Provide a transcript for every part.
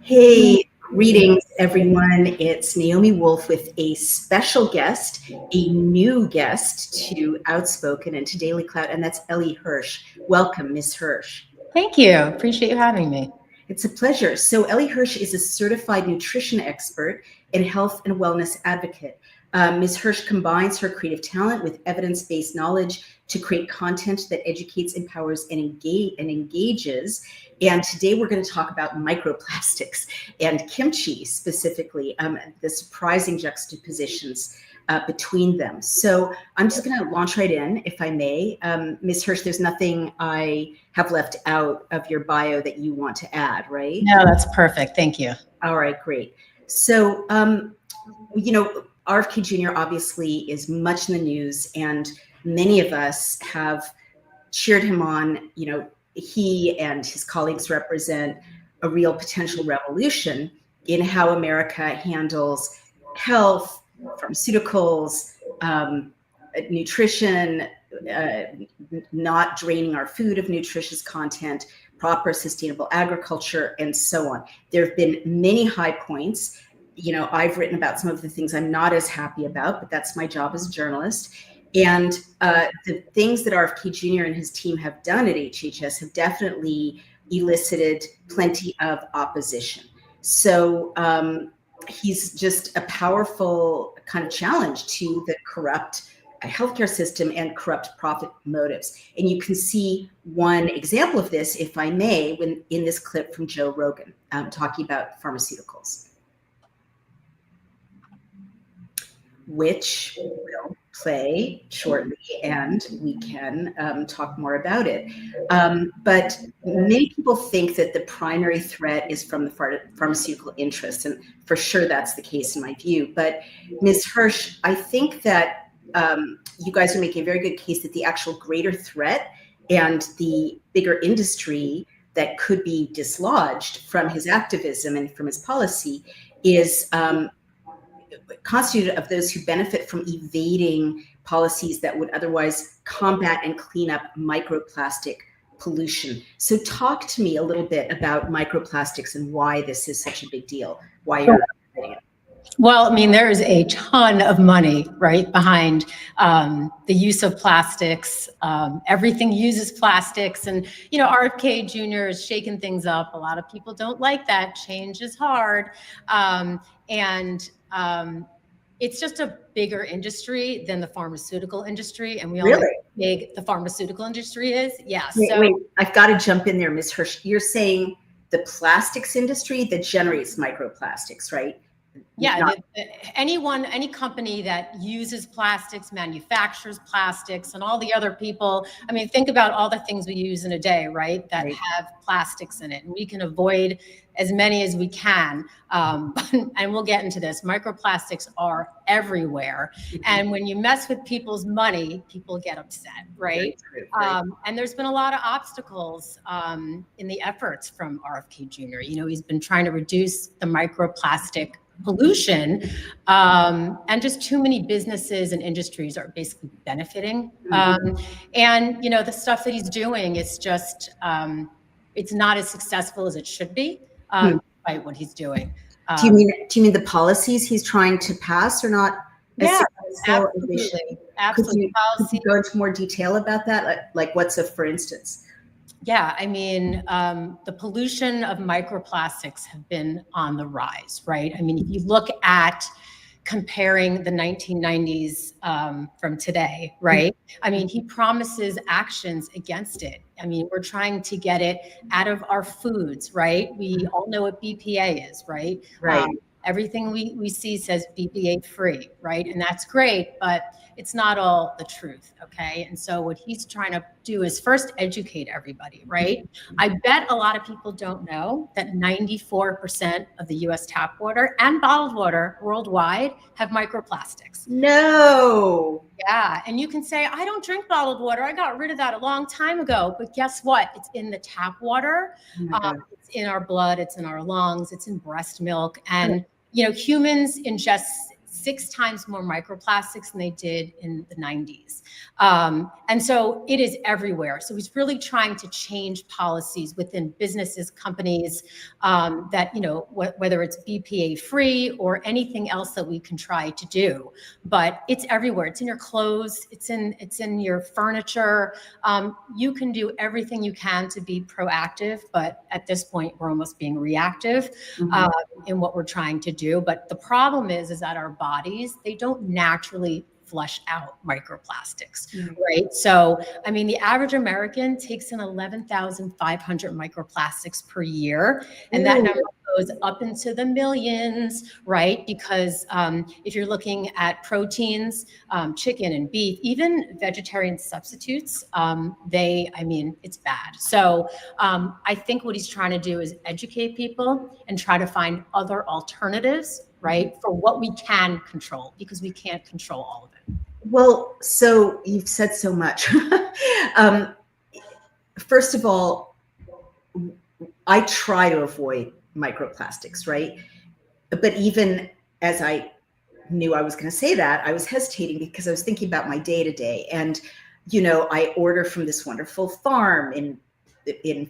Hey, greetings, everyone. It's Naomi Wolf with a special guest, a new guest to Outspoken and to Daily Cloud, and that's Ellie Hirsch. Welcome, Ms. Hirsch. Thank you. Appreciate you having me. It's a pleasure. So Ellie Hirsch is a certified nutrition expert and health and wellness advocate. Ms. Hirsch combines her creative talent with evidence-based knowledge to create content that educates, empowers, and engages. And today we're going to talk about microplastics and kimchi specifically, the surprising juxtapositions between them. So I'm just going to launch right in, if I may. Ms. Hirsch, there's nothing I have left out of your bio that you want to add, right? No, that's perfect. Thank you. All right, great. So, RFK Jr. obviously is much in the news, and many of us have cheered him on. He and his colleagues represent a real potential revolution in how America handles health, pharmaceuticals, nutrition, not draining our food of nutritious content, proper sustainable agriculture, and so on. There have been many high points. I've written about some of the things I'm not as happy about, but that's my job as a journalist. And the things that RFK Jr. and his team have done at HHS have definitely elicited plenty of opposition. So he's just a powerful kind of challenge to the corrupt healthcare system and corrupt profit motives. And you can see one example of this, if I may, when in this clip from Joe Rogan talking about pharmaceuticals, which will play shortly, and we can talk more about it. But many people think that the primary threat is from the pharmaceutical interests, and for sure that's the case in my view. But Ms. Hirsch, I think that you guys are making a very good case that the actual greater threat and the bigger industry that could be dislodged from his activism and from his policy is constituted of those who benefit from evading policies that would otherwise combat and clean up microplastic pollution. So talk to me a little bit about microplastics and why this is such a big deal, why you're doing it. Well, there is a ton of money, right, behind the use of plastics. Everything uses plastics, and RFK Jr. is shaking things up. A lot of people don't like that. Change is hard, it's just a bigger industry than the pharmaceutical industry, and we all know how big the pharmaceutical industry is. Yeah. Wait, I've got to jump in there, Ms. Hirsch. You're saying the plastics industry that generates microplastics, right? Yeah, any company that uses plastics, manufactures plastics, and all the other people. Think about all the things we use in a day, right? That have plastics in it, and we can avoid as many as we can. And we'll get into this. Microplastics are everywhere, and when you mess with people's money, people get upset, right? And there's been a lot of obstacles in the efforts from RFK Jr. He's been trying to reduce the microplastic pollution, and just too many businesses and industries are basically benefiting. And the stuff that he's doing is just it's not as successful as it should be by what he's doing. Do you mean the policies he's trying to pass are not as successful as they should? Absolutely. Could you go into more detail about that? Like what's for instance? Yeah, the pollution of microplastics have been on the rise, right? If you look at comparing the 1990s from today, right? He promises actions against it. We're trying to get it out of our foods, right? We all know what BPA is, right? Right. Everything we see says BPA free, right? And that's great, but it's not all the truth, okay? And so what he's trying to do is first educate everybody, right? I bet a lot of people don't know that 94% of the US tap water and bottled water worldwide have microplastics. No. Yeah, and you can say, I don't drink bottled water. I got rid of that a long time ago. But guess what? It's in the tap water. It's in our blood. It's in our lungs. It's in breast milk. And, humans ingest 6 times more microplastics than they did in the 90s. And so it is everywhere. So he's really trying to change policies within businesses, companies, that, whether it's BPA free or anything else that we can try to do. But it's everywhere. It's in your clothes. It's in your furniture. You can do everything you can to be proactive, but at this point, we're almost being reactive in what we're trying to do. But the problem is that our bodies, they don't naturally flush out microplastics, right? So, I mean, the average American takes in 11,500 microplastics per year, and that number goes up into the millions, right? Because if you're looking at proteins, chicken and beef, even vegetarian substitutes, it's bad. So I think what he's trying to do is educate people and try to find other alternatives, right, for what we can control, because we can't control all of it. Well, so you've said so much. First of all, I try to avoid microplastics, right? But even as I knew I was going to say that, I was hesitating because I was thinking about my day-to-day. And, I order from this wonderful farm in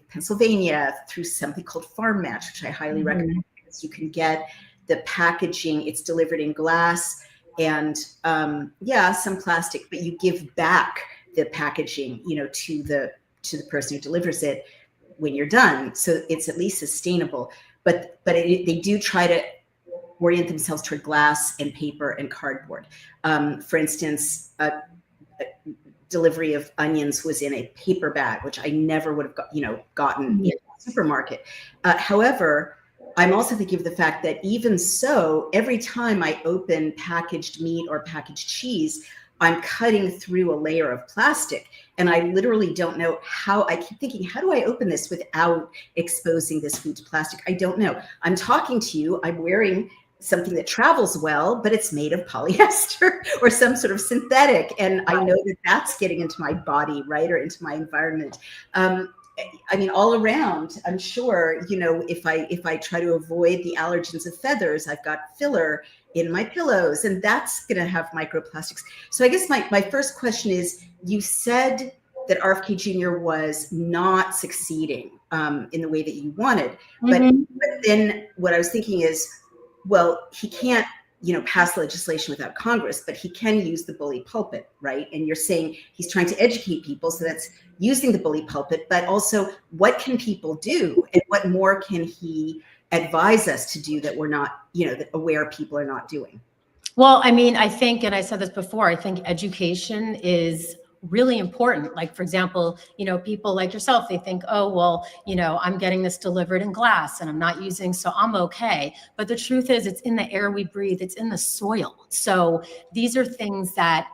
Pennsylvania through something called Farm Match, which I highly recommend, because you can get the packaging. It's delivered in glass and some plastic, but you give back the packaging, to the person who delivers it when you're done. So it's at least sustainable, but they do try to orient themselves toward glass and paper and cardboard. For instance, a delivery of onions was in a paper bag, which I never would have gotten in a supermarket. However, I'm also thinking of the fact that even so, every time I open packaged meat or packaged cheese, I'm cutting through a layer of plastic. And I literally don't know how. I keep thinking, how do I open this without exposing this food to plastic? I don't know. I'm talking to you. I'm wearing something that travels well, but it's made of polyester or some sort of synthetic. And I know that that's getting into my body, right, or into my environment. All around, I'm sure, if I try to avoid the allergens of feathers, I've got filler in my pillows, and that's going to have microplastics. So I guess my first question is, you said that RFK Jr. was not succeeding in the way that you wanted, but then what I was thinking is, well, he can't, pass legislation without Congress, but he can use the bully pulpit, right? And you're saying he's trying to educate people, so that's using the bully pulpit, but also what can people do, and what more can he advise us to do that we're not, that aware people are not doing? Well, I think, and I said this before, I think education is really important. Like, for example, people like yourself, they think, oh, well, I'm getting this delivered in glass and I'm not using, so I'm okay. But the truth is, it's in the air we breathe. It's in the soil. So these are things that,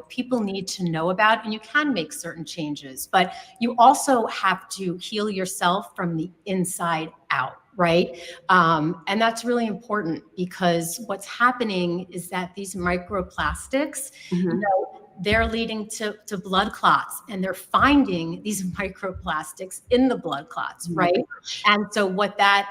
people need to know about, and you can make certain changes, but you also have to heal yourself from the inside out. Right. And that's really important, because what's happening is that these microplastics, they're leading to blood clots, and they're finding these microplastics in the blood clots, right? And so what that,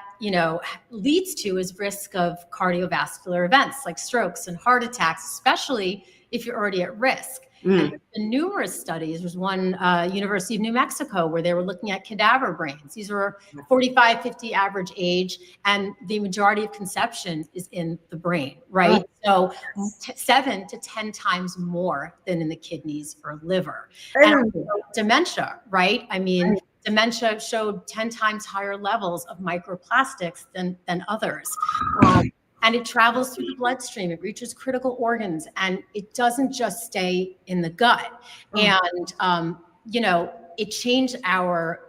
leads to is risk of cardiovascular events like strokes and heart attacks, especially if you're already at risk. And there's been numerous studies. There's one University of New Mexico where they were looking at cadaver brains. These are 45, 50 average age, and the majority of conception is in the brain, right? So 7 to 10 times more than in the kidneys or liver. And dementia, right? Dementia showed 10 times higher levels of microplastics than others. And it travels through the bloodstream, it reaches critical organs, and it doesn't just stay in the gut. And, it changed our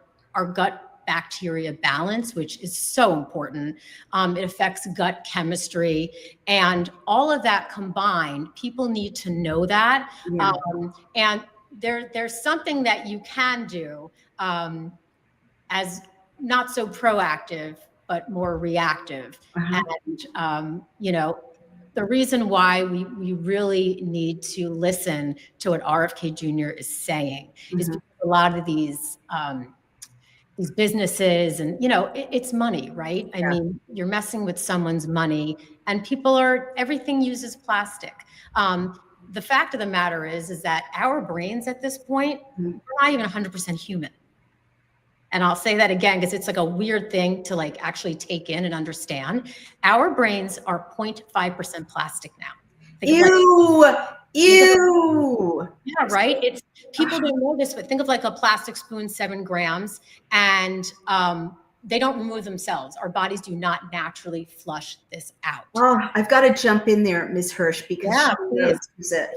gut bacteria balance, which is so important. It affects gut chemistry, and all of that combined, people need to know that. And there's something that you can do as not so proactive, but more reactive. And, the reason why we really need to listen to what RFK Jr. is saying is because a lot of these these businesses, and it's money, right? I mean, you're messing with someone's money, and everything uses plastic. The fact of the matter is that our brains at this point, we're not even 100% human. And I'll say that again, because it's like a weird thing to like actually take in and understand. Our brains are 0.5% plastic now. Ew. Ew. Yeah, right. It's people don't know this, but think of like a plastic spoon, 7 grams, and they don't remove themselves. Our bodies do not naturally flush this out. Oh, I've got to jump in there, Ms. Hirsch, because Yeah, she knows,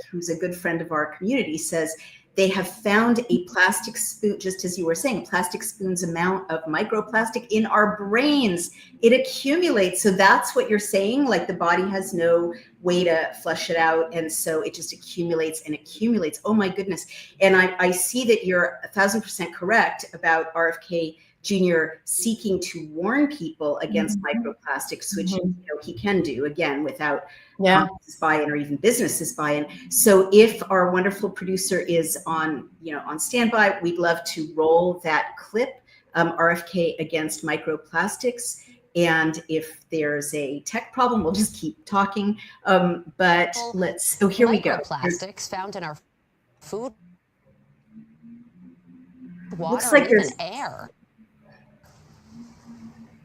who's a good friend of our community, says they have found a plastic spoon, just as you were saying, a plastic spoon's amount of microplastic in our brains. It accumulates. So that's what you're saying, like the body has no way to flush it out. And so it just accumulates and accumulates. Oh my goodness. And I see that you're 1,000% correct about RFK Jr. seeking to warn people against microplastics, which he can do, again, without Congress's buy-in or even businesses buy-in. So if our wonderful producer is on standby, we'd love to roll that clip, RFK against microplastics. And if there's a tech problem, we'll just keep talking. But here we go. Microplastics found in our food, water, looks like and even air.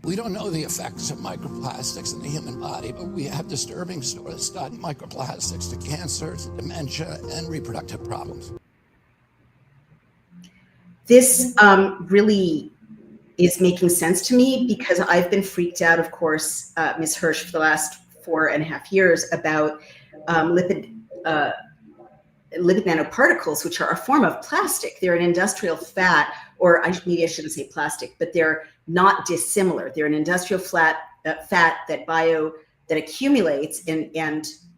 We don't know the effects of microplastics in the human body, but we have disturbing stories about microplastics to cancer, to dementia, and reproductive problems. This really is making sense to me, because I've been freaked out, of course, Ms. Hirsch, for the last 4.5 years about lipid nanoparticles, which are a form of plastic. They're an industrial fat, or maybe I shouldn't say plastic, but they're not dissimilar. They're an industrial fat that accumulates and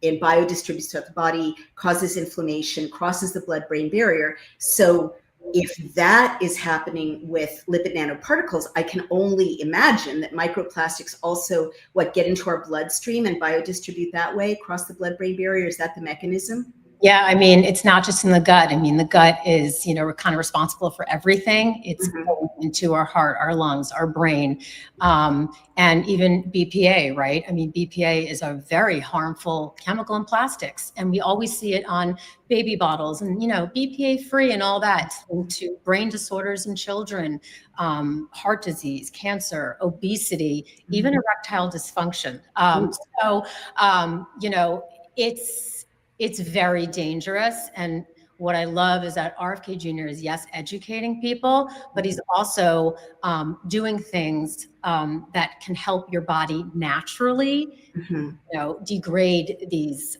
biodistributes throughout the body, causes inflammation, crosses the blood-brain barrier. So if that is happening with lipid nanoparticles, I can only imagine that microplastics also get into our bloodstream and biodistribute that way across the blood-brain barrier. Is that the mechanism? Yeah, I mean, it's not just in the gut. I mean, the gut is, we're kind of responsible for everything. It's going into our heart, our lungs, our brain, and even BPA, right? I mean, BPA is a very harmful chemical in plastics, and we always see it on baby bottles and, BPA free and all that, to brain disorders in children, heart disease, cancer, obesity, even erectile dysfunction. It's very dangerous. And what I love is that RFK Jr. is, yes, educating people, but he's also doing things that can help your body naturally, degrade these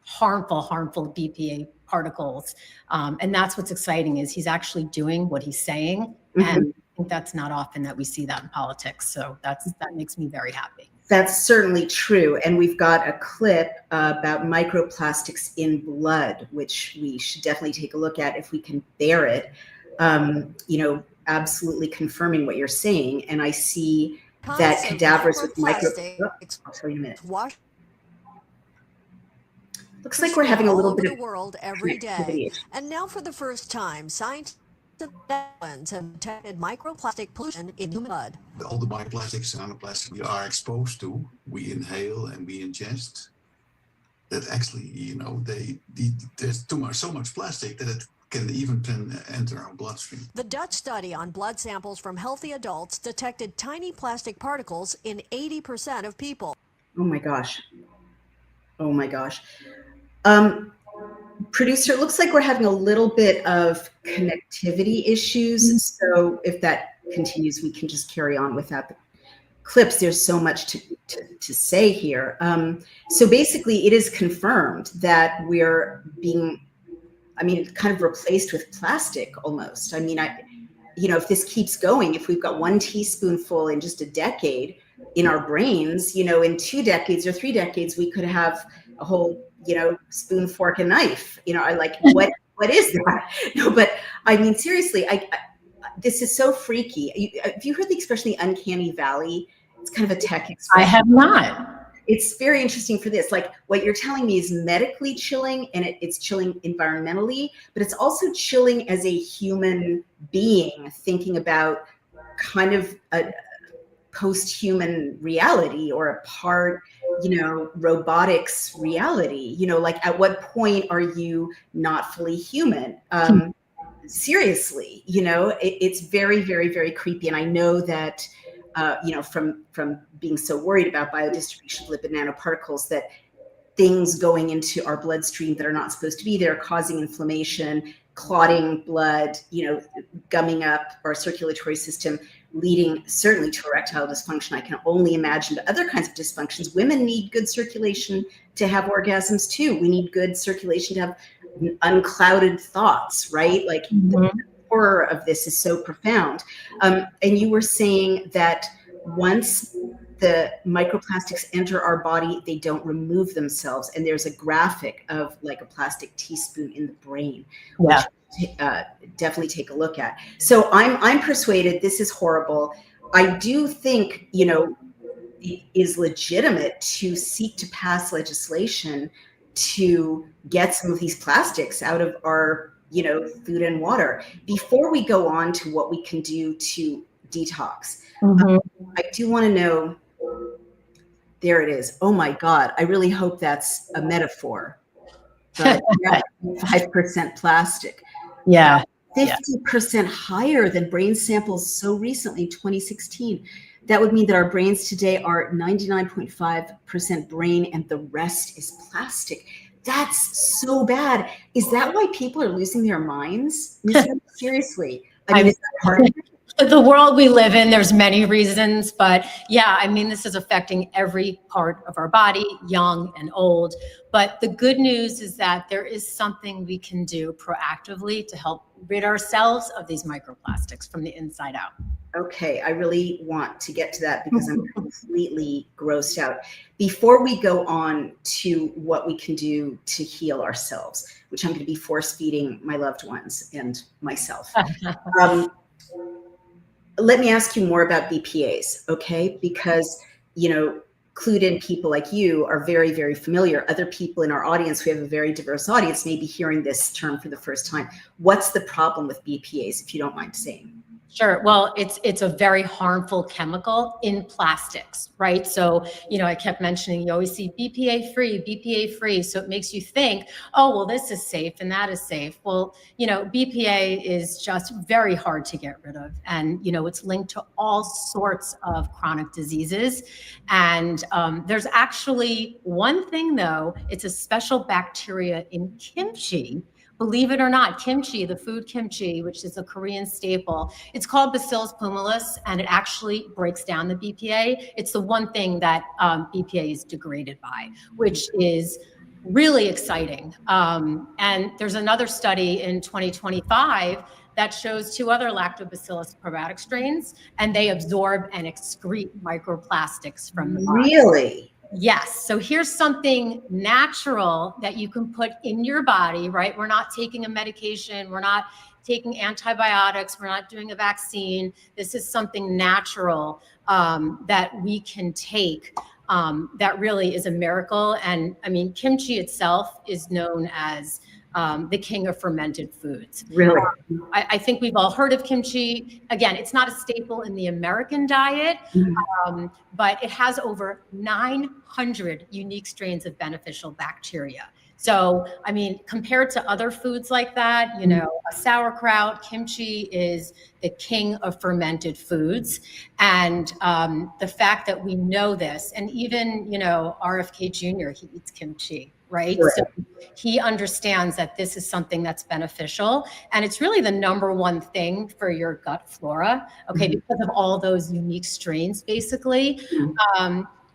harmful BPA particles. And that's what's exciting, is he's actually doing what he's saying. And I think that's not often that we see that in politics. So that makes me very happy. That's certainly true. And we've got a clip about microplastics in blood, which we should definitely take a look at if we can bear it, absolutely confirming what you're saying. And I see that cadavers with microplastics. I'll tell you in a minute. Looks like we're having a little bit of world every day. And now for the first time, scientists have detected microplastic pollution in human blood. All the microplastics and nanoplastics we are exposed to, we inhale and we ingest, that actually, there's so much plastic that it can even enter our bloodstream. The Dutch study on blood samples from healthy adults detected tiny plastic particles in 80% of people. Oh my gosh. Producer, it looks like we're having a little bit of connectivity issues. So if that continues, we can just carry on without the clips. There's so much to say here. So basically, it is confirmed that we're being, kind of replaced with plastic almost. If this keeps going, if we've got 1 teaspoonful in just a decade in our brains, in 2 decades or 3 decades, we could have a whole spoon, fork, and knife. What is that? No, but seriously, this is so freaky. Have you heard the expression, the uncanny valley? It's kind of a tech expression. I have not. It's very interesting for this. Like, what you're telling me is medically chilling, and it's chilling environmentally, but it's also chilling as a human being, thinking about kind of a post-human reality or a part, robotics reality? Like at what point are you not fully human? Seriously, it's very, very, very creepy. And I know that, from being so worried about biodistribution of lipid nanoparticles, that things going into our bloodstream that are not supposed to be there, causing inflammation, clotting blood, gumming up our circulatory system, leading certainly to erectile dysfunction. I can only imagine to other kinds of dysfunctions. Women need good circulation to have orgasms too. We need good circulation to have unclouded thoughts, right? Like the horror of this is so profound. And you were saying that once the microplastics enter our body, they don't remove themselves. And there's a graphic of like a plastic teaspoon in the brain, which definitely take a look at. So I'm persuaded this is horrible. I do think, it is legitimate to seek to pass legislation to get some of these plastics out of our, food and water. Before we go on to what we can do to detox, I do want to know, there it is. Oh my God. I really hope that's a metaphor. But 5% plastic. Yeah. 50% higher than brain samples so recently, 2016. That would mean that our brains today are 99.5% brain and the rest is plastic. That's so bad. Is that why people are losing their minds? Seriously. I mean, is that part of it? The world we live in, there's many reasons, but yeah, I mean, this is affecting every part of our body, young and old. But the good news is that there is something we can do proactively to help rid ourselves of these microplastics from the inside out. Okay, I really want to get to that because I'm completely grossed out. Before we go on to what we can do to heal ourselves, which I'm going to be force feeding my loved ones and myself. Let me ask you more about BPAs, okay? Because, clued in people like you are very, very familiar. Other people in our audience, we have a very diverse audience, may be hearing this term for the first time. What's the problem with BPAs, if you don't mind saying? Sure. Well, it's a very harmful chemical in plastics, right? So, I kept mentioning, you always see BPA free. So it makes you think, oh, well, this is safe and that is safe. Well, BPA is just very hard to get rid of. And, it's linked to all sorts of chronic diseases. And there's actually one thing, though, it's a special bacteria in kimchi. Believe it or not, kimchi, the food kimchi, which is a Korean staple, it's called Bacillus pumilus, and it actually breaks down the BPA. It's the one thing that BPA is degraded by, which is really exciting. And there's another study in 2025 that shows 2 other lactobacillus probiotic strains, and they absorb and excrete microplastics from the body. Really? Yes. So here's something natural that you can put in your body, right? We're not taking a medication. We're not taking antibiotics. We're not doing a vaccine. This is something natural that we can take that really is a miracle. And I mean, kimchi itself is known as the king of fermented foods. Really? I think we've all heard of kimchi. Again, it's not a staple in the American diet, but it has over 900 unique strains of beneficial bacteria. So, I mean, compared to other foods like that, a sauerkraut, kimchi is the king of fermented foods. And the fact that we know this, and even, RFK Jr., he eats kimchi. Right. So he understands that this is something that's beneficial. And it's really the number one thing for your gut flora. Okay. Because of all those unique strains, basically.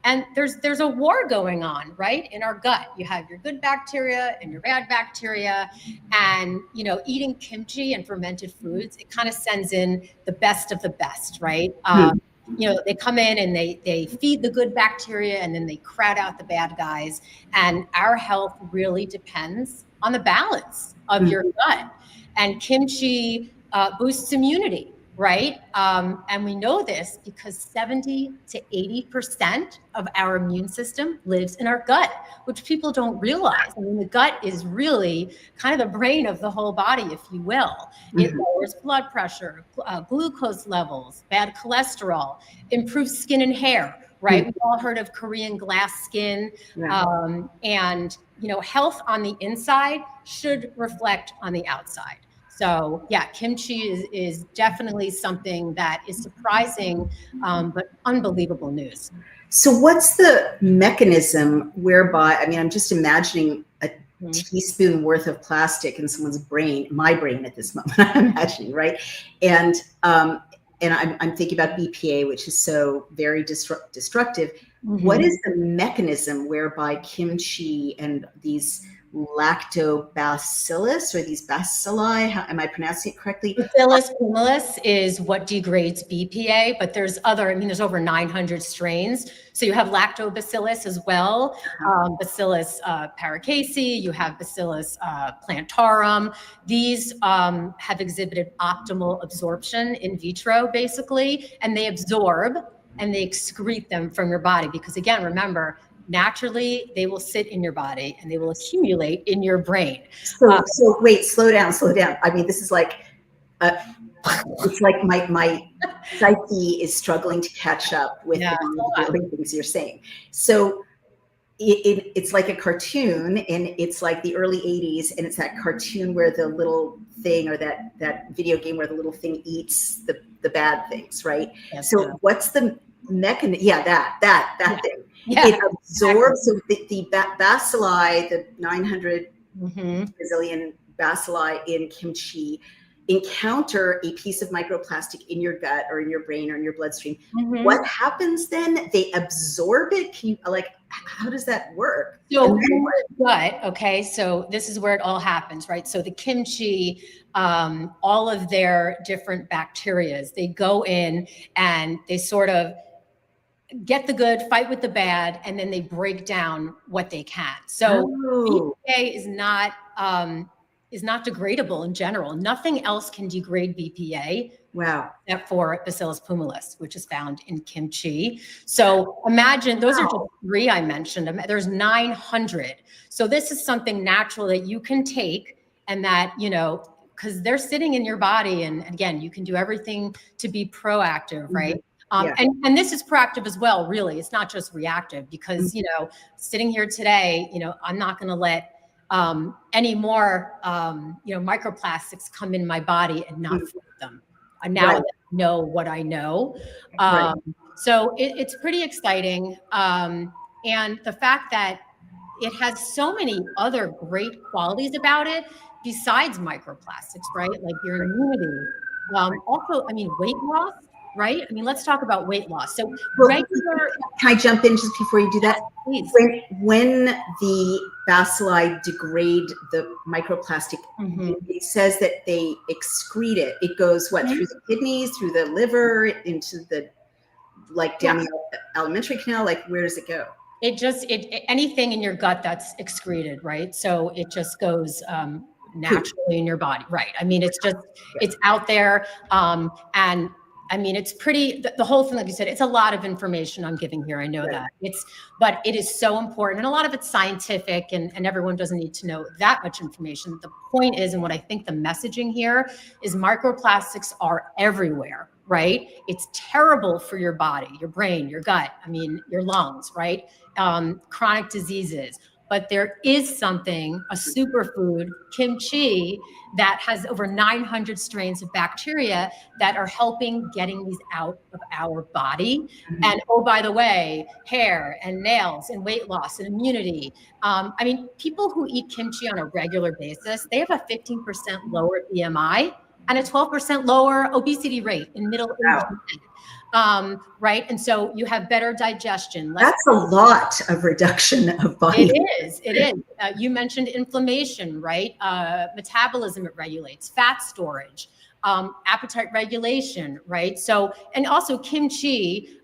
And there's a war going on, right? In our gut, you have your good bacteria and your bad bacteria. And, eating kimchi and fermented foods, it kind of sends in the best of the best, right? They come in and they feed the good bacteria and then they crowd out the bad guys. And our health really depends on the balance of your gut. And kimchi boosts immunity, right? And we know this because 70 to 80% of our immune system lives in our gut, which people don't realize. I mean, the gut is really kind of the brain of the whole body, if you will. It lowers blood pressure, glucose levels, bad cholesterol, improves skin and hair, right? We've all heard of Korean glass skin. And, health on the inside should reflect on the outside. So yeah, kimchi is definitely something that is surprising, but unbelievable news. So what's the mechanism whereby, I mean, I'm just imagining a teaspoon worth of plastic in someone's brain, my brain at this moment, I'm imagining, right? And I'm thinking about BPA, which is so very destructive. What is the mechanism whereby kimchi and these lactobacillus or these bacilli, am I pronouncing it correctly? Bacillus pumilus is what degrades BPA, but there's there's over 900 strains. So you have lactobacillus as well, Bacillus paracasei, you have Bacillus plantarum. These have exhibited optimal absorption in vitro, basically, and they absorb and they excrete them from your body because, again, remember, naturally, they will sit in your body and they will accumulate in your brain. So wait, slow down. I mean, this is like, it's like my psyche is struggling to catch up with the things you're saying. So it's like a cartoon, and it's like the early 80s, and it's that cartoon where the little thing, or that video game where the little thing eats the bad things, right? Yes, so what's the mechanism? Yeah, that thing. Yeah, it absorbs. Exactly. So the bacilli, the 900 bazillion bacilli in kimchi, encounter a piece of microplastic in your gut or in your brain or in your bloodstream. What happens then? They absorb it. Can you, how does that work? So gut, okay, so this is where it all happens, right? So the kimchi, all of their different bacterias, they go in and they sort of get the good, fight with the bad, and then they break down what they can. So BPA is not degradable in general. Nothing else can degrade BPA. Wow. Except for Bacillus pumilus, which is found in kimchi. So imagine, those are just 3 I mentioned. There's 900. So this is something natural that you can take, and that, because they're sitting in your body. And again, you can do everything to be proactive, right? And this is proactive as well, really. It's not just reactive, because, sitting here today, I'm not going to let any more, microplastics come in my body and not float them. Now I know what I know. So it's pretty exciting. And the fact that it has so many other great qualities about it besides microplastics, right? Like your immunity. Also, weight loss. Right? Let's talk about weight loss. So can I jump in just before you do that? Please. When the bacilli degrade the microplastic, it says that they excrete it. It goes through the kidneys, through the liver, into the, down the alimentary canal. Where does it go? Anything in your gut that's excreted, right? So it just goes naturally in your body, right? It's out there, and it's pretty, the whole thing, like you said, it's a lot of information I'm giving here. I know that but it is so important. And a lot of it's scientific, and everyone doesn't need to know that much information. The point is, and what I think the messaging here is, microplastics are everywhere, right? It's terrible for your body, your brain, your gut, your lungs, right? Chronic diseases. But there is something, a superfood, kimchi, that has over 900 strains of bacteria that are helping getting these out of our body. And oh, by the way, hair and nails and weight loss and immunity. People who eat kimchi on a regular basis, they have a 15% lower BMI and a 12% lower obesity rate in middle-aged men. Right? And so you have better digestion. That's a lot of reduction of body. It is. You mentioned inflammation, right? Metabolism, it regulates. Fat storage, appetite regulation, right? So, and also kimchi,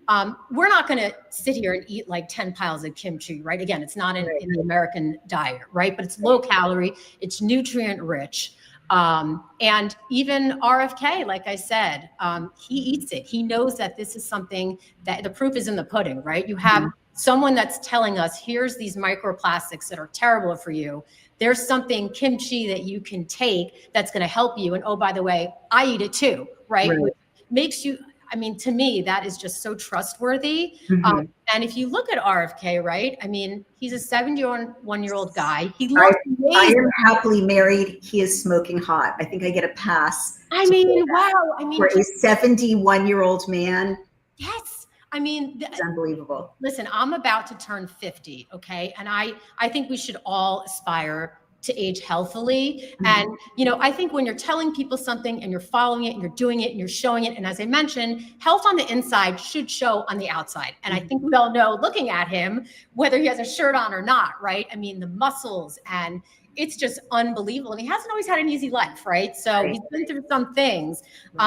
we're not going to sit here and eat 10 piles of kimchi, right? Again, it's not in the American diet, right? But it's low calorie, it's nutrient rich. And even RFK, like I said, he eats it. He knows that this is something that the proof is in the pudding, right? You have someone that's telling us, here's these microplastics that are terrible for you. There's something kimchi that you can take that's going to help you. And oh, by the way, I eat it too, right? Which makes you, I mean, to me, that is just so trustworthy. And if you look at RFK, right? I mean, he's a 71-year-old guy. He looks amazing. I am happily married. He is smoking hot. I think I get a pass. I mean, wow. I mean, for a 71-year-old man. Yes. I mean, it's unbelievable. Listen, I'm about to turn 50. Okay. And I think we should all aspire to age healthily. And, you know, I think when you're telling people something and you're following it and you're doing it and you're showing it. And as I mentioned, health on the inside should show on the outside. And I think we all know, looking at him, whether he has a shirt on or not, right? I mean, the muscles, and it's just unbelievable. And he hasn't always had an easy life, right? So he's been through some things. You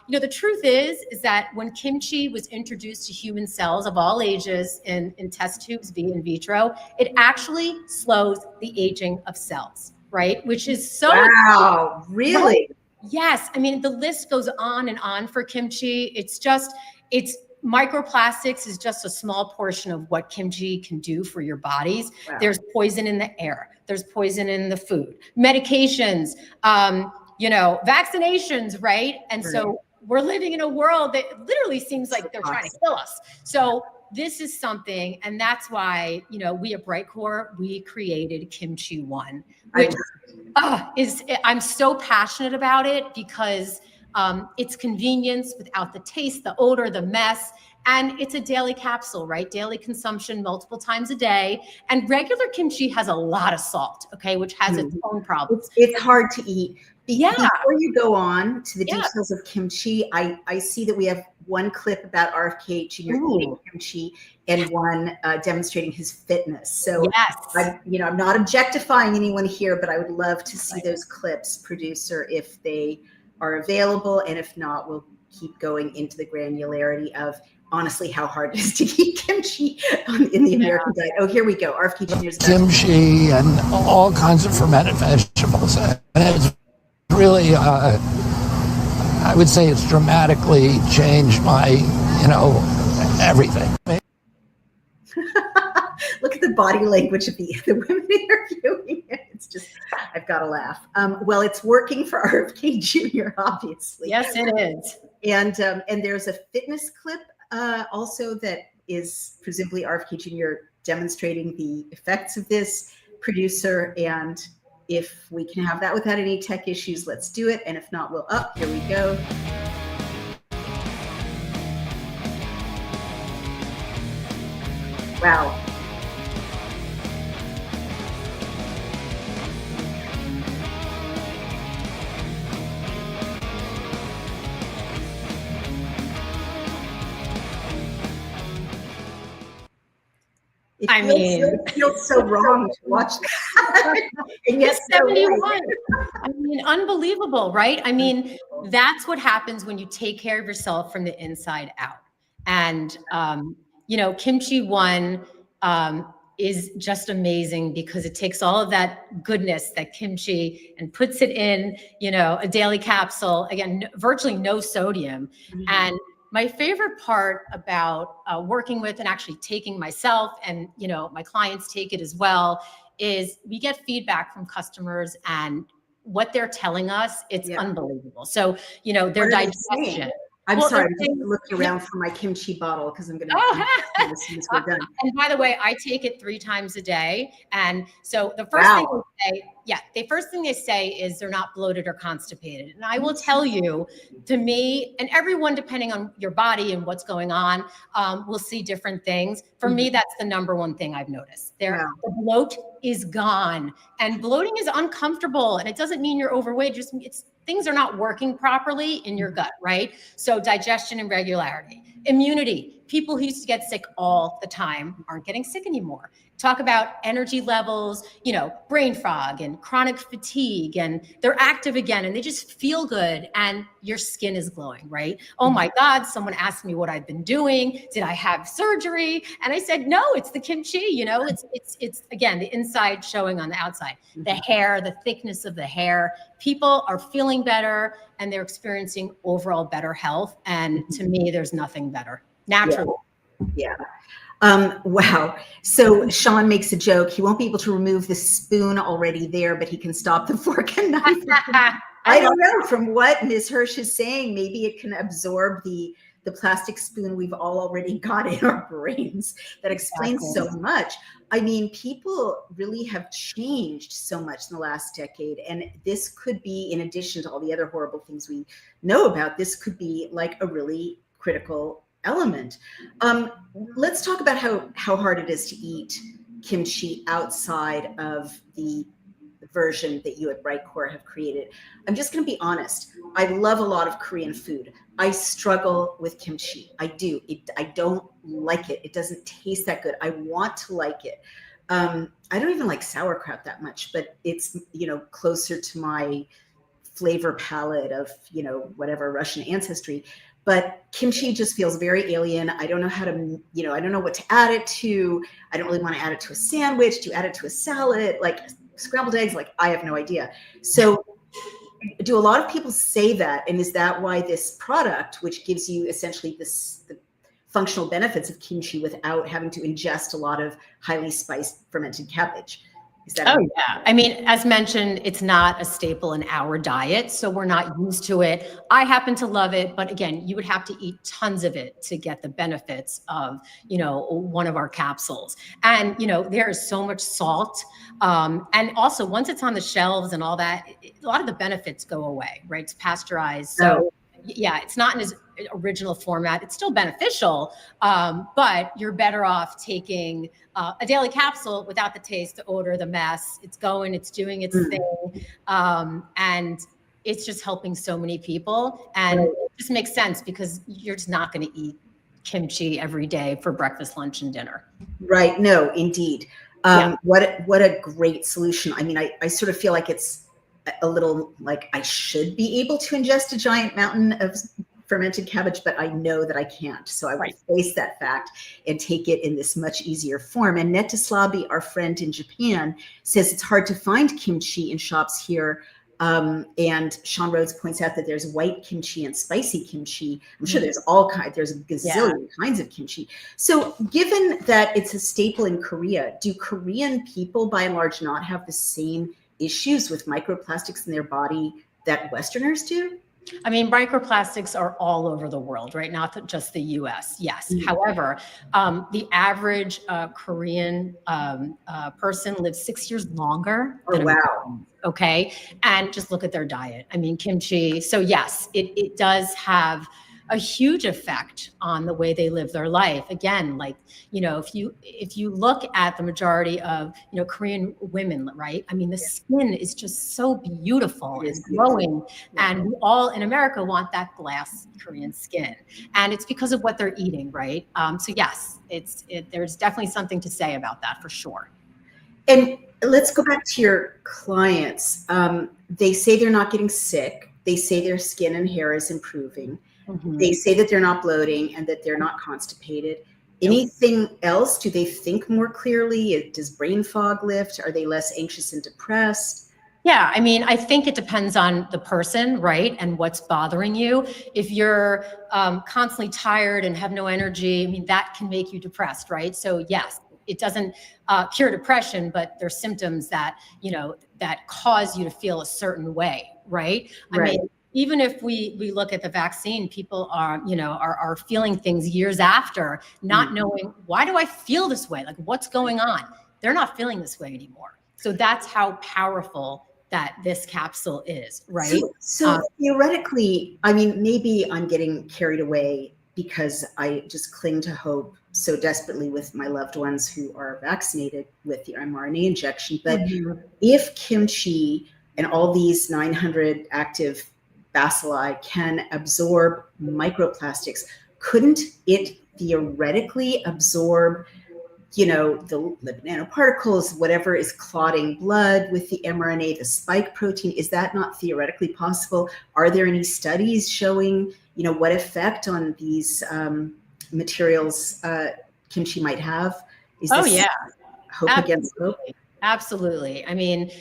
know, the truth is that when kimchi was introduced to human cells of all ages in test tubes via in vitro, it actually slows the aging of cells, right? Which is so— Wow, really? Right? Yes. I mean, the list goes on and on for kimchi. It's microplastics is just a small portion of what kimchi can do for your bodies. There's poison in the air. There's poison in the food, medications, you know, vaccinations, right? And so we're living in a world that literally seems like they're trying to kill us. So this is something, and that's why, you know, we at Brightcore, we created Kimchi One, which I'm so passionate about it because it's convenience without the taste, the odor, the mess. And it's a daily capsule, right? Daily consumption multiple times a day. And regular kimchi has a lot of salt, okay, which has its own problems. It's hard to eat. Before you go on to the details of kimchi, I see that we have one clip about RFK Jr. eating kimchi and one demonstrating his fitness. So I'm not objectifying anyone here, but I would love to see those clips, producer, if they are available. And if not, we'll keep going into the granularity of honestly how hard it is to eat kimchi in the American diet. Oh, here we go. RFK Jr.'s kimchi and all kinds of fermented vegetables. And it's really, I would say it's dramatically changed my, you know, everything. Look at the body language of the women interviewing it. It's just, I've got to laugh. Well, it's working for RFK Jr., obviously. Yes, it is. And there's a fitness clip also that is presumably RFK Jr. demonstrating the effects of this, producer. And if we can have that without any tech issues, let's do it. And if not, we'll here we go. Wow. It feels so wrong to watch that. And yes, 71. I mean, unbelievable, right? I mean, that's what happens when you take care of yourself from the inside out. And, you know, Kimchi One is just amazing because it takes all of that goodness, that kimchi, and puts it in, you know, a daily capsule. Again, virtually no sodium. And my favorite part about working with and actually taking myself, and, you know, my clients take it as well, is we get feedback from customers, and what they're telling us, it's unbelievable. So, you know, their digestion. I'm sorry, I'm just looking around for my kimchi bottle because I'm going to as soon as we're done. And by the way, I take it 3 times a day. And so the first thing they say, the first thing they say is they're not bloated or constipated. And I will tell you, to me, and everyone, depending on your body and what's going on, will see different things. For me, that's the number one thing I've noticed. The bloat is gone, and bloating is uncomfortable. And it doesn't mean you're overweight. Just things are not working properly in your gut, right? So digestion and regularity, immunity. people who used to get sick all the time aren't getting sick anymore. Talk about energy levels, you know, brain fog and chronic fatigue, and they're active again and they just feel good and your skin is glowing, right? Oh my God, someone asked me what I've been doing. Did I have surgery? And I said, no, it's the kimchi, you know, it's again, the inside showing on the outside, the hair, the thickness of the hair. People are feeling better and they're experiencing overall better health. And to me, there's nothing better. Natural. Yeah. Wow. So Sean makes a joke. He won't be able to remove the spoon already there, but he can stop the fork and knife. I don't know. From what Ms. Hirsch is saying, maybe it can absorb the plastic spoon we've all already got in our brains. That explains so much. I mean, people really have changed so much in the last decade. And this could be, in addition to all the other horrible things we know about, this could be like a really critical element. Let's talk about how hard it is to eat kimchi outside of the version that you at Brightcore have created. I'm just going to be honest. I love a lot of Korean food. I struggle with kimchi. I do. I don't like it. It doesn't taste that good. I want to like it. I don't even like sauerkraut that much, but it's, you know, closer to my flavor palette of, you know, whatever Russian ancestry. But kimchi just feels very alien. I don't know how to, you know, I don't know what to add it to. I don't really want to add it to a sandwich. Do you add it to a salad? Like scrambled eggs? Like, I have no idea. So do a lot of people say that? And is that why this product, which gives you essentially the functional benefits of kimchi without having to ingest a lot of highly spiced fermented cabbage? Is that yeah. I mean, as mentioned, it's not a staple in our diet, so we're not used to it. I happen to love it, but again, you would have to eat tons of it to get the benefits of, you know, one of our capsules. And, you know, there is so much salt. And also once it's on the shelves and all that, a lot of the benefits go away, right? It's pasteurized. So yeah, it's not in its original format. It's still beneficial, but you're better off taking a daily capsule without the taste, the odor, the mess. It's going, it's doing its thing. And it's just helping so many people. And it just makes sense because you're just not going to eat kimchi every day for breakfast, lunch, and dinner. Right. No, indeed. What a great solution. I mean, I sort of feel like it's a little like I should be able to ingest a giant mountain of fermented cabbage, but I know that I can't. So I will face that fact and take it in this much easier form. And Netaslabi, our friend in Japan, says it's hard to find kimchi in shops here. And Sean Rhodes points out that there's white kimchi and spicy kimchi. I'm sure there's all kinds, there's a gazillion kinds of kimchi. So given that it's a staple in Korea, do Korean people by and large not have the same issues with microplastics in their body that Westerners do? I mean, microplastics are all over the world, right? Not just the US, yes. However, the average Korean person lives 6 years longer than Americans, okay? And just look at their diet. I mean, kimchi. So yes, it does have a huge effect on the way they live their life. Again, like, you know, if you look at the majority of, you know, Korean women, right? I mean, the skin is just so beautiful and glowing. And we all in America want that glass Korean skin. And it's because of what they're eating, right? So yes, there's definitely something to say about that for sure. And let's go back to your clients. They say they're not getting sick. They say their skin and hair is improving. They say that they're not bloating and that they're not constipated. Anything else? Do they think more clearly? Does brain fog lift? Are they less anxious and depressed? Yeah, I mean, I think it depends on the person, right? And what's bothering you. If you're constantly tired and have no energy, I mean, that can make you depressed, right? So yes, it doesn't cure depression, but there's symptoms that, you know, that cause you to feel a certain way, right? I mean, even if we look at the vaccine, people are, you know, are feeling things years after, not knowing, why do I feel this way? Like, what's going on? They're not feeling this way anymore. So that's how powerful that this capsule is, right? So theoretically, I mean, maybe I'm getting carried away because I just cling to hope so desperately with my loved ones who are vaccinated with the mRNA injection. But if kimchi and all these 900 active bacilli can absorb microplastics, couldn't it theoretically absorb, the lipid nanoparticles, whatever is clotting blood with the mRNA, the spike protein? Is that not theoretically possible? Are there any studies showing, what effect on these materials kimchi might have? Is this hope against hope? Absolutely. I mean,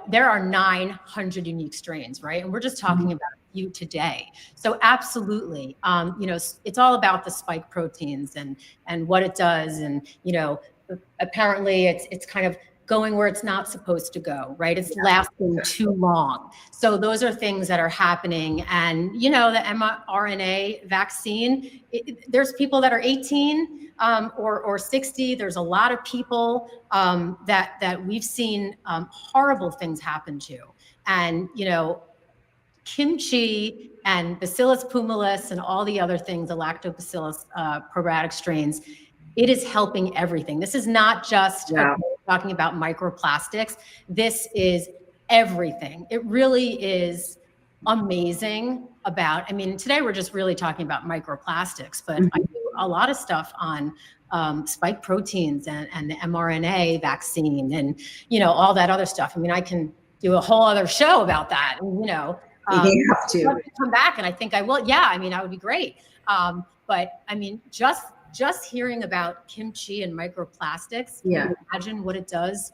there are 900 unique strains, right? And we're just talking about you today. So absolutely, it's all about the spike proteins and what it does. And, apparently it's kind of going where it's not supposed to go, right? It's lasting too long. So those are things that are happening. And, the mRNA vaccine, there's people that are 18 or 60. There's a lot of people that we've seen horrible things happen to. And, kimchi and Bacillus pumilus and all the other things, the Lactobacillus probiotic strains, it is helping everything. This is not just talking about microplastics. This is everything. It really is amazing today we're just really talking about microplastics, but I do a lot of stuff on spike proteins and the mRNA vaccine and, all that other stuff. I can do a whole other show about that. And, you have to come back, and I think I will. Yeah, that would be great. But just hearing about kimchi and microplastics, can you imagine what it does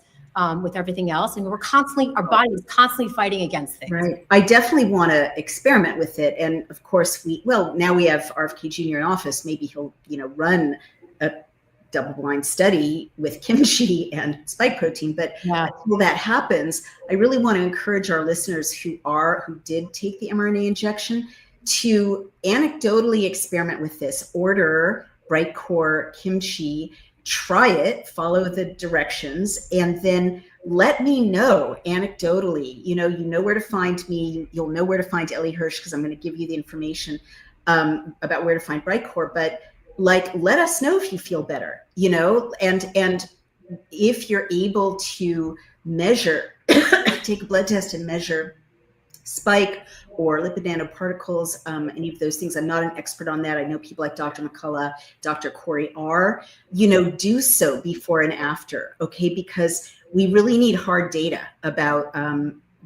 with everything else? Our body is constantly fighting against things. Right. I definitely want to experiment with it. And of course now we have RFK Jr. in office. Maybe he'll, run a double-blind study with kimchi and spike protein. But until that happens, I really want to encourage our listeners who did take the mRNA injection to anecdotally experiment with this. Order Brightcore kimchi, try it, follow the directions, and then let me know anecdotally. You know where to find me. You'll know where to find Ellie Hirsch, because I'm going to give you the information about where to find Brightcore. But let us know if you feel better, and if you're able to measure, take a blood test and measure spike or lipid nanoparticles, any of those things. I'm not an expert on that. I know people like Dr. McCullough, Dr. Corey are, do so before and after, okay? Because we really need hard data about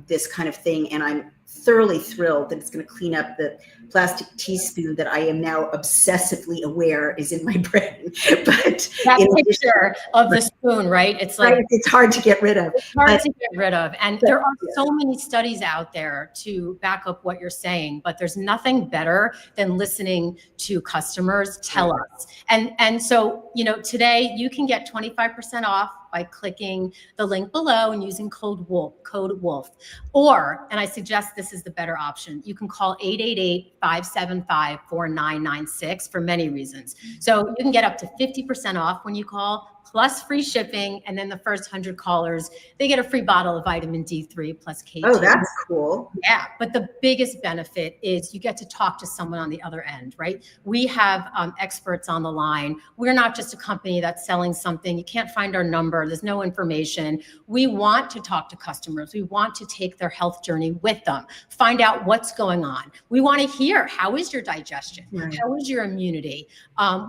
this kind of thing. And I'm thoroughly thrilled that it's going to clean up the plastic teaspoon that I am now obsessively aware is in my brain. But that picture of the spoon, right? It's like it's hard to get rid of. It's hard to get rid of. And there are so many studies out there to back up what you're saying, but there's nothing better than listening to customers tell us. And so, today you can get 25% off by clicking the link below and using code WOLF. Or, and I suggest this is the better option, you can call 888-575-4996 for many reasons. So you can get up to 50% off when you call, plus free shipping. And then the first 100 callers, they get a free bottle of vitamin D3 plus K2. Oh, that's cool. Yeah, but the biggest benefit is you get to talk to someone on the other end, right? We have experts on the line. We're not just a company that's selling something. You can't find our number. There's no information. We want to talk to customers. We want to take their health journey with them, find out what's going on. We want to hear, how is your digestion? Right. How is your immunity?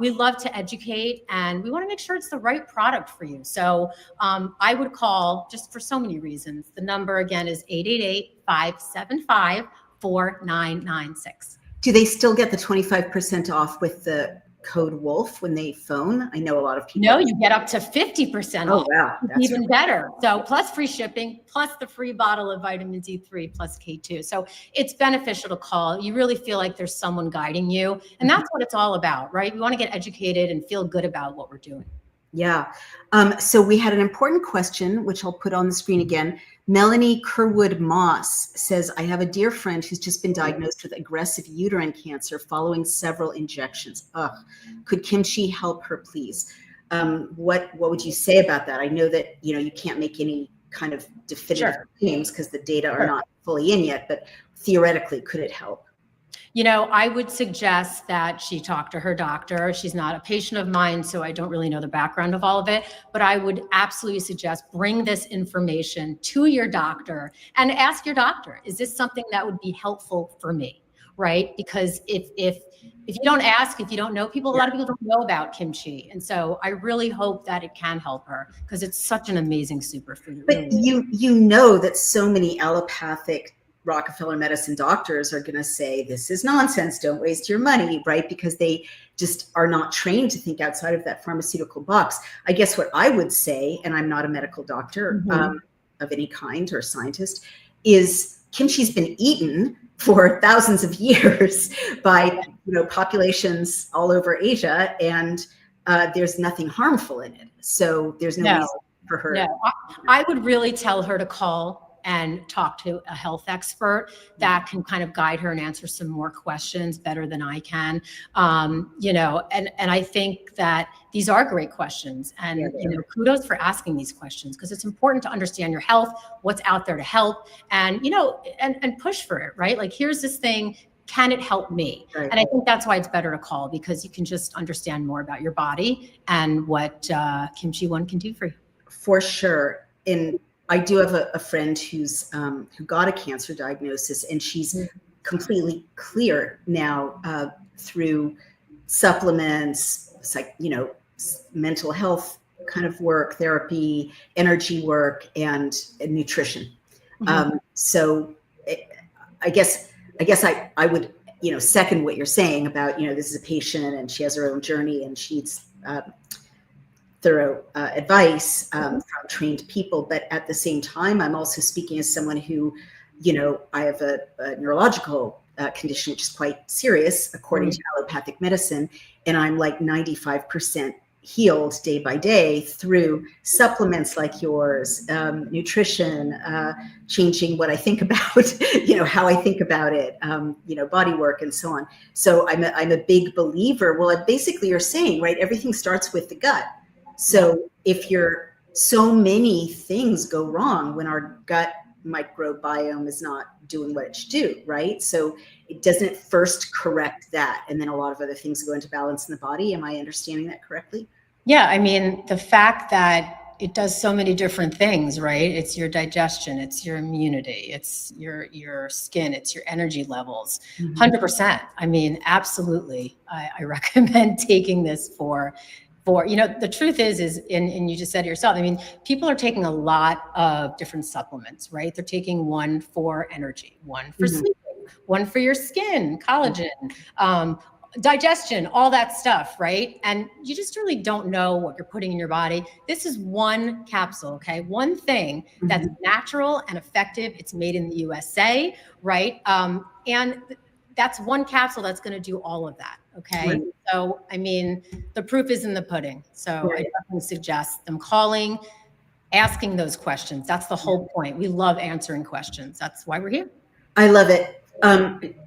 We love to educate, and we want to make sure it's the right product for you. So I would call, just for so many reasons. The number again is 888-575-4996. Do they still get the 25% off with the code WOLF when they phone? I know a lot of people. No, you get up to 50% off. Oh, wow. That's even better. So plus free shipping, plus the free bottle of vitamin D3 plus K2. So it's beneficial to call. You really feel like there's someone guiding you. And that's what it's all about, right? We want to get educated and feel good about what we're doing. Yeah. So we had an important question, which I'll put on the screen again. Melanie Kerwood Moss says, I have a dear friend who's just been diagnosed with aggressive uterine cancer following several injections. Ugh. Could kimchi help her, please? What would you say about that? I know that, you can't make any kind of definitive claims because the data are not fully in yet, but theoretically, could it help? I would suggest that she talk to her doctor. She's not a patient of mine, so I don't really know the background of all of it, but I would absolutely suggest bring this information to your doctor and ask your doctor, is this something that would be helpful for me? right? Because if you don't ask, if you don't know, a lot of people don't know about kimchi. And so I really hope that it can help her, because it's such an amazing superfood. But you know that so many allopathic Rockefeller medicine doctors are going to say, this is nonsense, don't waste your money, right? Because they just are not trained to think outside of that pharmaceutical box. I guess what I would say, and I'm not a medical doctor of any kind or scientist, is kimchi's been eaten for thousands of years by populations all over Asia, and there's nothing harmful in it. So there's no reason for her. No, I would really tell her to call and talk to a health expert that can kind of guide her and answer some more questions better than I can. And I think that these are great questions, and kudos for asking these questions, because it's important to understand your health, what's out there to help, and and push for it, right? Like, here's this thing, can it help me? Right. And I think that's why it's better to call, because you can just understand more about your body and what Kimchi One can do for you. For sure. And I do have a friend who's who got a cancer diagnosis, and she's completely clear now through supplements, mental health kind of work, therapy, energy work, and nutrition. So I guess I would second what you're saying about this is a patient and she has her own journey and she needs thorough advice from trained people. But at the same time, I'm also speaking as someone who, I have a neurological condition, which is quite serious according to allopathic medicine. And I'm like 95% healed day by day through supplements like yours, nutrition, changing what I think about, how I think about it, body work and so on. So I'm a big believer. Well, basically you're saying, right, everything starts with the gut. So if so many things go wrong when our gut microbiome is not doing what it should do, right? So it doesn't first correct that, and then a lot of other things go into balance in the body. Am I understanding that correctly? Yeah, I mean, the fact that it does so many different things, right? It's your digestion, it's your immunity, it's your skin, it's your energy levels. 100%. I mean, absolutely. I recommend taking this for the truth is, and you just said it yourself, I mean, people are taking a lot of different supplements, right? They're taking one for energy, one for sleeping, one for your skin, collagen, digestion, all that stuff, right? And you just really don't know what you're putting in your body. This is one capsule, okay? One thing that's natural and effective. It's made in the USA, right? And that's one capsule that's going to do all of that. Okay. Right. So, I mean, the proof is in the pudding. So I definitely suggest them calling, asking those questions. That's the whole point. We love answering questions. That's why we're here. I love it.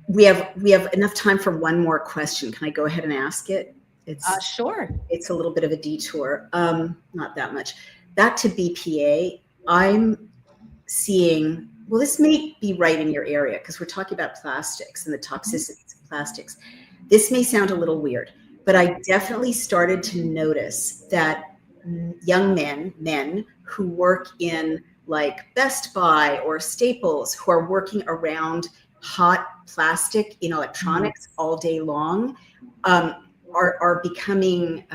We have enough time for one more question. Can I go ahead and ask it? It's sure. It's a little bit of a detour. Not that much. Back to BPA. I'm seeing, well, this may be right in your area because we're talking about plastics and the toxicities of plastics. This may sound a little weird, but I definitely started to notice that young men who work in like Best Buy or Staples, who are working around hot plastic in electronics all day long, are becoming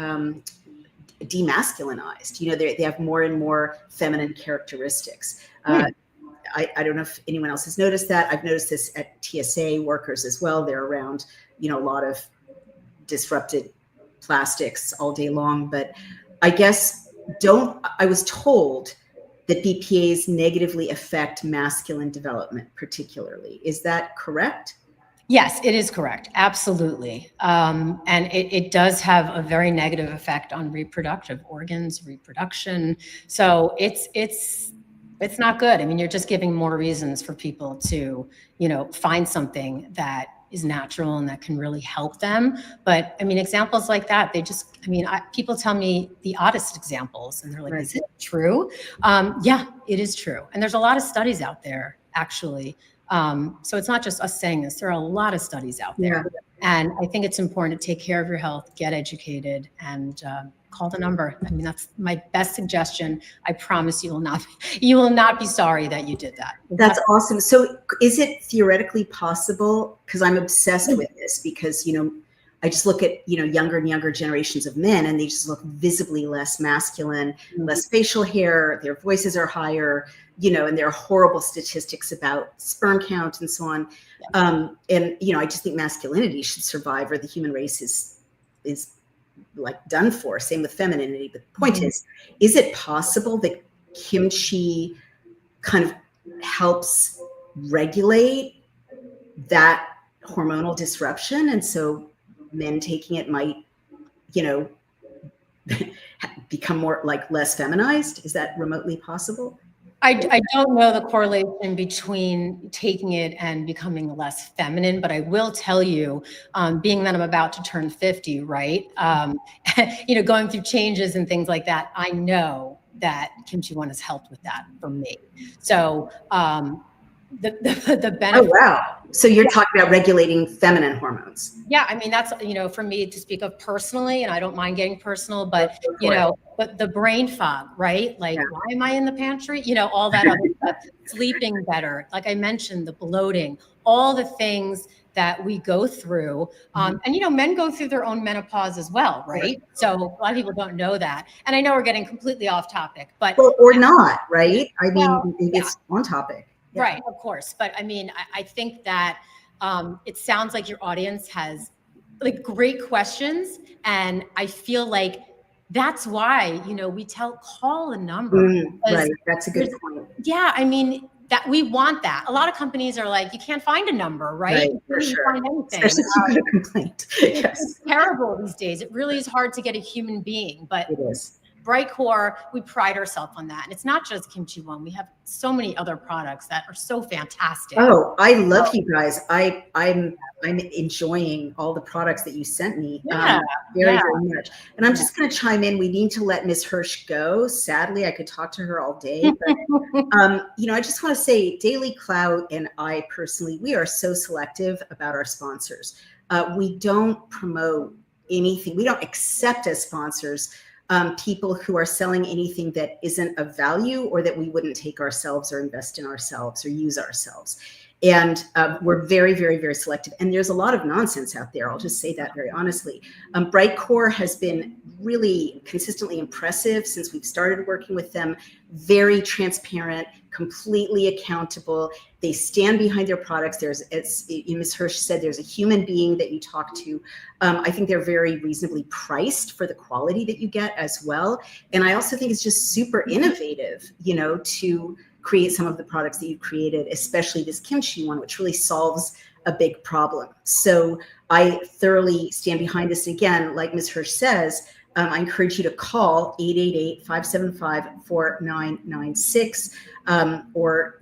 demasculinized. They have more and more feminine characteristics. I don't know if anyone else has noticed that. I've noticed this at TSA workers as well. They're around, a lot of disrupted plastics all day long. But I guess I was told that BPAs negatively affect masculine development particularly. Is that correct? Yes, it is correct. Absolutely. And it does have a very negative effect on reproductive organs, reproduction. So it's not good. I mean, you're just giving more reasons for people to, find something that is natural and that can really help them. But I mean, examples like that, people tell me the oddest examples and they're like, Is it true? Yeah, it is true. And there's a lot of studies out there, actually. So it's not just us saying this, there are a lot of studies out there. And I think it's important to take care of your health, get educated, and call the number. I mean, that's my best suggestion. I promise you will not be sorry that you did that. That's awesome. So is it theoretically possible, because I'm obsessed with this, because, I just look at, younger and younger generations of men, and they just look visibly less masculine, less facial hair, their voices are higher, and there are horrible statistics about sperm count and so on. And, I just think masculinity should survive, or the human race is like done for. Same with femininity. But the point is it possible that kimchi kind of helps regulate that hormonal disruption? And so men taking it might, become more less feminized? Is that remotely possible? I don't know the correlation between taking it and becoming less feminine, but I will tell you, being that I'm about to turn 50, right? Going through changes and things like that, I know that Kimchi One has helped with that for me. So the benefit. Oh, wow. So you're talking about regulating feminine hormones. Yeah, I mean, that's, for me to speak of personally, and I don't mind getting personal, but, but the brain fog, right? Like, why am I in the pantry? All that other stuff, sleeping better. Like I mentioned, the bloating, all the things that we go through. And, men go through their own menopause as well, right? So a lot of people don't know that. And I know we're getting completely off topic, but. Well, or not, right? I mean, it's on topic. Yeah. Right, of course. But I mean, I think that it sounds like your audience has great questions. And I feel like that's why, we call a number. Right, that's a good point. Yeah, I mean, that we want that. A lot of companies are like, you can't find a number, right? For sure. Find anything. Especially if you get a complaint. Yes. It's terrible these days. It really is hard to get a human being, but it is. Brightcore, we pride ourselves on that. And it's not just Kimchi One. We have so many other products that are so fantastic. Oh, I love you guys. I'm enjoying all the products that you sent me very much. And I'm just going to chime in. We need to let Ms. Hirsch go. Sadly, I could talk to her all day. But, I just want to say Daily Clout and I personally, we are so selective about our sponsors. We don't promote anything. We don't accept as sponsors people who are selling anything that isn't of value, or that we wouldn't take ourselves or invest in ourselves or use ourselves. And we're very, very, very selective. And there's a lot of nonsense out there. I'll just say that very honestly. Brightcore has been really consistently impressive since we've started working with them. Very transparent, completely accountable. They stand behind their products. As Ms. Hirsch said, there's a human being that you talk to. I think they're very reasonably priced for the quality that you get as well. And I also think it's just super innovative, to create some of the products that you created, especially this kimchi one, which really solves a big problem. So I thoroughly stand behind this. Again, like Ms. Hirsch says, I encourage you to call 888-575-4996, or,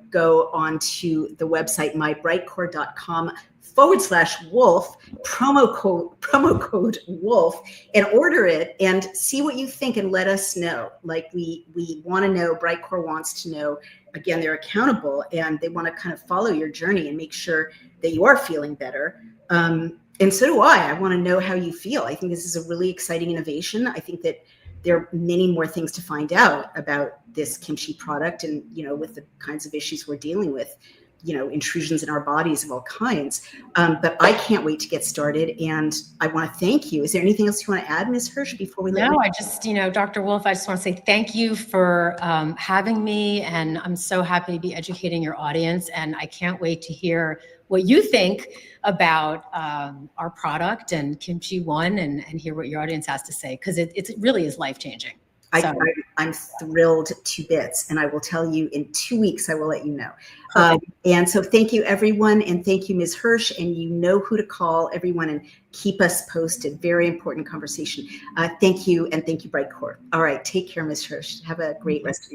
go onto the website, mybrightcore.com/wolf, promo code wolf, and order it and see what you think and let us know. Like we want to know, Brightcore wants to know. Again, they're accountable and they want to kind of follow your journey and make sure that you are feeling better. And so do I. I want to know how you feel. I think this is a really exciting innovation. I think that there are many more things to find out about this kimchi product, and with the kinds of issues we're dealing with, intrusions in our bodies of all kinds. But I can't wait to get started, and I want to thank you. Is there anything else you want to add, Ms. Hirsch, before we let you? No, I just, Dr. Wolf, I just want to say thank you for having me, and I'm so happy to be educating your audience, and I can't wait to hear what you think about our product and Kimchi One, and hear what your audience has to say, because it really is life-changing. So. I'm thrilled to bits, and I will tell you in 2 weeks, I will let you know. And so thank you, everyone, and thank you, Ms. Hirsch, and you know who to call, everyone, and keep us posted. Very important conversation. Thank you, and thank you, Brightcore. All right, take care, Ms. Hirsch. Have a great rest of your